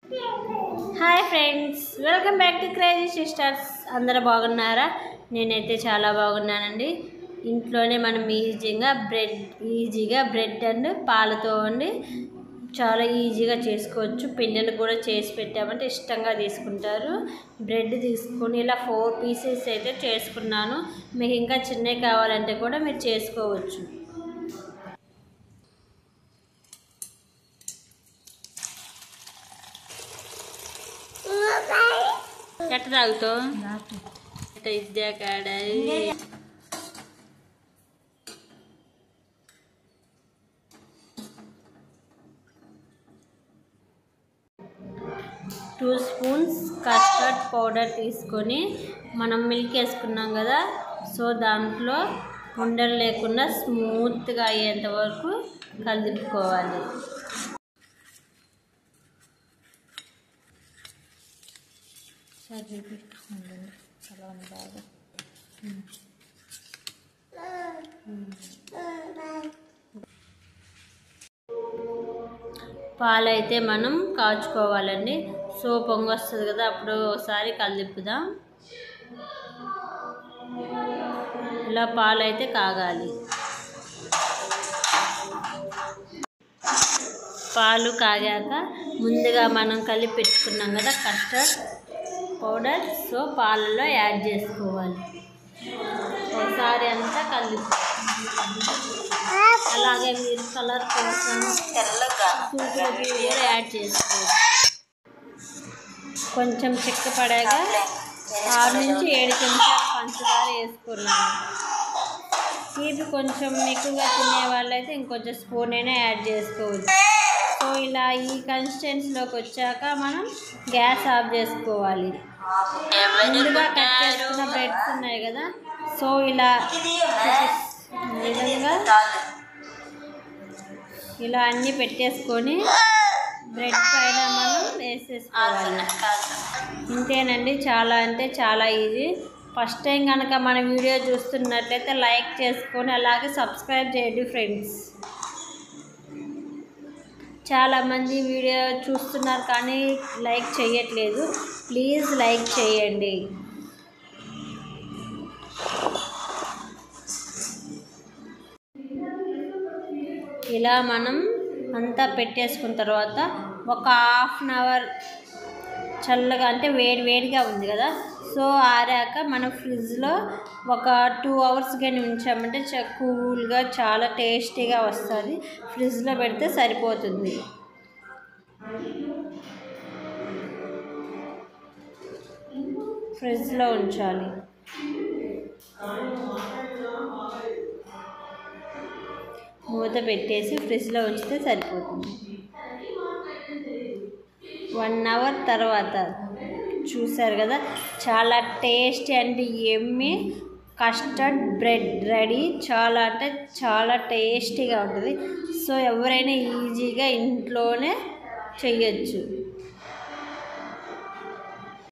Hi friends, welcome back to crazy sisters. అందరూ బాగున్నారా? నేనైతే చాలా బాగున్నానండి. ఇంట్లోనే మనం ఈజీగా బ్రెడ్ అండ్ పాలతో వండి చాలా ఈజీగా చేసుకోవచ్చు. పిల్లలు కూడా చేసి పెట్టామంటే ఇష్టంగా తీసుకుంటారు. బ్రెడ్ తీసుకొని ఇలా 4 పీసెస్ అయితే చేసుకున్నాను. మీకు ఇంకా చిన్నవి కావాలంటే కూడా మీరు చేసుకోవచ్చు. ఎట్ట తాగుతావు? ఇద్దా కాడ 2 స్పూన్స్ కస్టర్డ్ పౌడర్ తీసుకొని మనం మిల్క్ వేసుకున్నాం కదా, సో దాంట్లో ఉండలు లేకుండా స్మూత్గా అయ్యేంత వరకు కలుపుకోవాలి. పాలైతే మనం కాచుకోవాలండి. సో పొంగు వస్తుంది కదా, అప్పుడు ఒకసారి కలుపుదాం. ఇలా పాలైతే కాగాలి. పాలు కాగాక ముందుగా మనం కలిపి పెట్టుకున్నాం కదా కస్టర్డ్ పౌడర్, సో పాలలో యాడ్ చేసుకోవాలి. ఒకసారి అంతా కలిపి అలాగే మీరు కలర్ కోసం యాడ్ చేసుకోవచ్చు. కొంచెం చెక్క పడాక 6 నుంచి 7 చెంచాలు పంచదార వేసుకున్నాను. ఇది కొంచెం ఎక్కువగా తినే వాళ్ళైతే ఇంకొంచెం స్పూన్ అయినా యాడ్ చేసుకోవచ్చు. సో ఇలా ఈ కన్సిస్టెన్సీలోకి వచ్చాక మనం గ్యాస్ ఆఫ్ చేసుకోవాలి. ముందుగా కట్ చేసుకున్న బ్రెడ్స్ ఉన్నాయి కదా, సో ఇలా విధంగా ఇలా అన్నీ పెట్టేసుకొని బ్రెడ్ పైన మనం వేసేసుకోవాలి. ఇంతేనండి, చాలా అంటే చాలా ఈజీ. ఫస్ట్ టైం కనుక మన వీడియో చూస్తున్నట్లయితే లైక్ చేసుకొని అలాగే సబ్స్క్రైబ్ చేయండి ఫ్రెండ్స్. చాలామంది వీడియో చూస్తున్నారు కానీ లైక్ చేయట్లేదు. ప్లీజ్ లైక్ చేయండి. ఇలా మనం అంతా పెట్టేసుకున్న తర్వాత ఒక 1/2 అవర్ చల్లగా అంటే వేడిగా ఉంది కదా, సో ఆరాక మనం ఫ్రిడ్జ్లో ఒక 2 అవర్స్ కానీ ఉంచామంటే కూల్గా చాలా టేస్టీగా వస్తుంది. ఫ్రిడ్జ్లో పెడితే సరిపోతుంది. ఫ్రిడ్జ్లో ఉంచాలి. మూత పెట్టేసి ఫ్రిడ్జ్లో ఉంచితే సరిపోతుంది. 1 అవర్ తర్వాత చూసారు కదా, చాలా tasty and yummy custard bread ready. చాలా అంటే చాలా టేస్టీగా ఉంటుంది. సో ఎవరైనా ఈజీగా ఇంట్లోనే చేయొచ్చు.